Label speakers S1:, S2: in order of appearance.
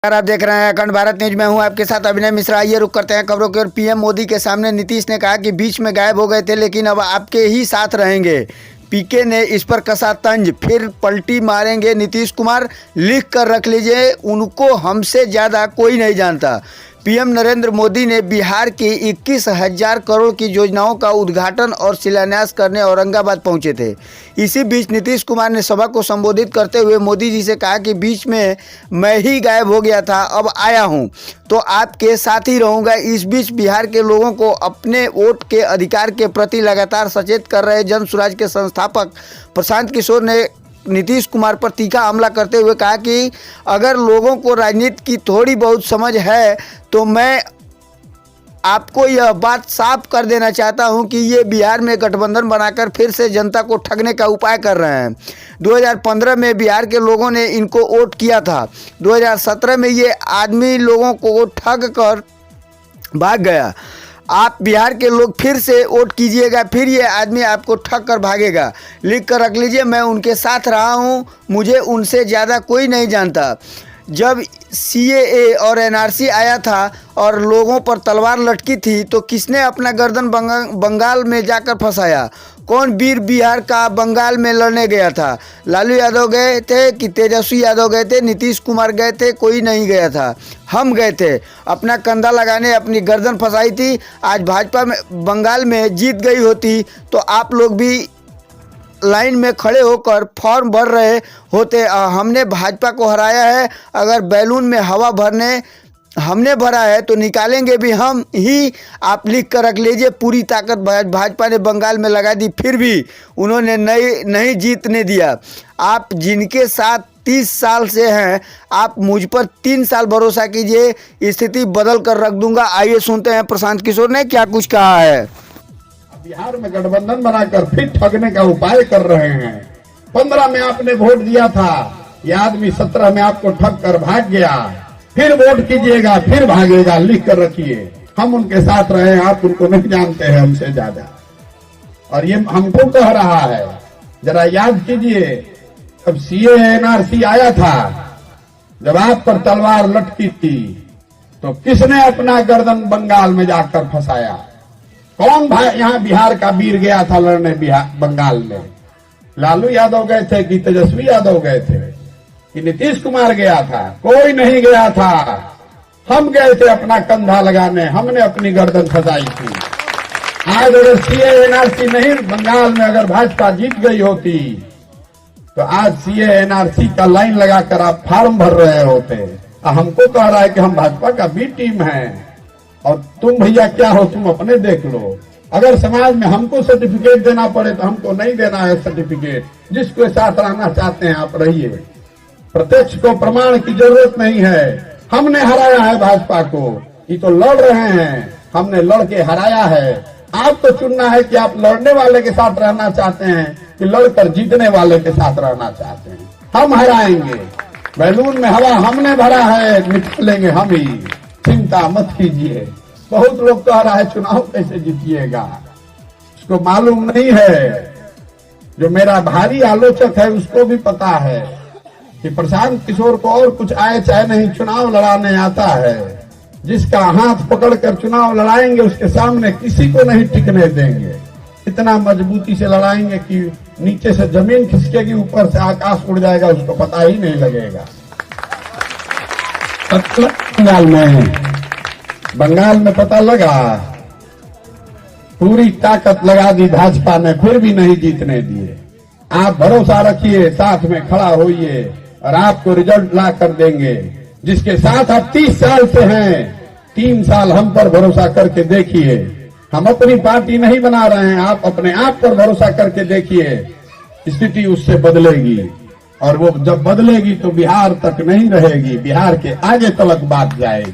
S1: आप देख रहे हैं अखंड भारत न्यूज में हूं आपके साथ अभिनय मिश्रा। आइए रुक करते हैं खबरों की ओर। पीएम मोदी के सामने नीतीश ने कहा कि बीच में गायब हो गए थे लेकिन अब आपके ही साथ रहेंगे। पीके ने इस पर कसा तंज, फिर पलटी मारेंगे नीतीश कुमार। लिख कर रख लीजिए, उनको हमसे ज़्यादा कोई नहीं जानता। पीएम नरेंद्र मोदी ने बिहार की 21,000 करोड़ की योजनाओं का उद्घाटन और शिलान्यास करने औरंगाबाद पहुंचे थे। इसी बीच नीतीश कुमार ने सभा को संबोधित करते हुए मोदी जी से कहा कि बीच में मैं ही गायब हो गया था, अब आया हूं तो आपके साथ ही रहूंगा। इस बीच बिहार के लोगों को अपने वोट के अधिकार के प्रति लगातार सचेत कर रहे जन स्वराज के संस्थापक प्रशांत किशोर ने नीतीश कुमार पर तीखा हमला करते हुए कहा कि अगर लोगों को राजनीति की थोड़ी बहुत समझ है तो मैं आपको यह बात साफ कर देना चाहता हूं कि ये बिहार में गठबंधन बनाकर फिर से जनता को ठगने का उपाय कर रहे हैं। 2015 में बिहार के लोगों ने इनको वोट किया था। 2017 में ये आदमी लोगों को ठग कर भाग गया। आप बिहार के लोग फिर से वोट कीजिएगा, फिर ये आदमी आपको ठग कर भागेगा। लिख कर रख लीजिए, मैं उनके साथ रहा हूँ, मुझे उनसे ज़्यादा कोई नहीं जानता। जब CAA और NRC आया था और लोगों पर तलवार लटकी थी तो किसने अपना गर्दन बंगाल में जाकर फंसाया? कौन वीर बिहार का बंगाल में लड़ने गया था? लालू यादव गए थे कि तेजस्वी यादव गए थे? नीतीश कुमार गए थे? कोई नहीं गया था, हम गए थे। अपना कंधा लगाने अपनी गर्दन फंसाई थी। आज भाजपा में बंगाल में जीत गई होती तो आप लोग भी लाइन में खड़े होकर फॉर्म भर रहे होते। हमने भाजपा को हराया है। अगर बैलून में हवा भरने हमने भरा है तो निकालेंगे भी हम ही। आप लिख कर रख लीजिए, पूरी ताकत भाजपा ने बंगाल में लगा दी, फिर भी उन्होंने नहीं जीतने दिया। आप जिनके साथ 30 साल से हैं, आप मुझ पर 3 साल भरोसा कीजिए, स्थिति बदल कर रख दूंगा। आइए सुनते हैं प्रशांत किशोर ने क्या कुछ कहा है।
S2: बिहार में गठबंधन बनाकर फिर ठगने का उपाय कर रहे हैं। 15 में आपने वोट दिया था, ये आदमी 17 में आपको ठग कर भाग गया। फिर वोट कीजिएगा, फिर भागेगा। लिख कर रखिए, हम उनके साथ रहे, आप उनको नहीं जानते हैं हमसे ज्यादा। और ये हमको कह रहा है, जरा याद कीजिए, जब CAA NRC आया था, जब आप पर तलवार लटकी थी तो किसने अपना गर्दन बंगाल में जाकर फंसाया? कौन भाई यहाँ बिहार का वीर गया था लड़ने बंगाल में? लालू यादव गए थे कि तेजस्वी यादव गए थे कि नीतीश कुमार गया था? कोई नहीं गया था, हम गए थे अपना कंधा लगाने, हमने अपनी गर्दन फंसाई थी। आज अगर CAA NRC नहीं, बंगाल में अगर भाजपा जीत गई होती तो आज CAA NRC का लाइन लगाकर आप फॉर्म भर रहे होते। हमको कह रहा है कि हम भाजपा का बी टीम है और तुम भैया क्या हो, तुम अपने देख लो। अगर समाज में हमको सर्टिफिकेट देना पड़े तो हमको नहीं देना है सर्टिफिकेट। जिसके साथ रहना चाहते हैं आप रहिए, प्रत्यक्ष को प्रमाण की जरूरत नहीं है। हमने हराया है भाजपा को, ये तो लड़ रहे हैं, हमने लड़ के हराया है। आपको चुनना है कि आप लड़ने वाले के साथ रहना चाहते हैं कि लड़कर जीतने वाले के साथ रहना चाहते हैं। हम हराएंगे, बैलून में हवा हमने भरा है, निकालेंगे हम ही, चिंता मत कीजिए। बहुत लोग कह रहा है चुनाव कैसे जीतिएगा, उसको मालूम नहीं है। जो मेरा भारी आलोचक है उसको भी पता है कि प्रशांत किशोर को और कुछ आए चाहे नहीं, चुनाव लड़ाने आता है। जिसका हाथ पकड़कर चुनाव लड़ाएंगे उसके सामने किसी को नहीं टिकने देंगे। इतना मजबूती से लड़ाएंगे कि नीचे से जमीन खिसकेगी, ऊपर से आकाश उड़ जाएगा, उसको पता ही नहीं लगेगा। बंगाल में पता लगा, पूरी ताकत लगा दी भाजपा ने, फिर भी नहीं जीतने दिए। आप भरोसा रखिए, साथ में खड़ा होइए और आपको रिजल्ट ला कर देंगे। जिसके साथ आप 30 साल से हैं, 3 साल हम पर भरोसा करके देखिए। हम अपनी पार्टी नहीं बना रहे हैं, आप अपने आप पर भरोसा करके देखिए, स्थिति उससे बदलेगी। और वो जब बदलेगी तो बिहार तक नहीं रहेगी, बिहार के आगे तलक बात जाएगी।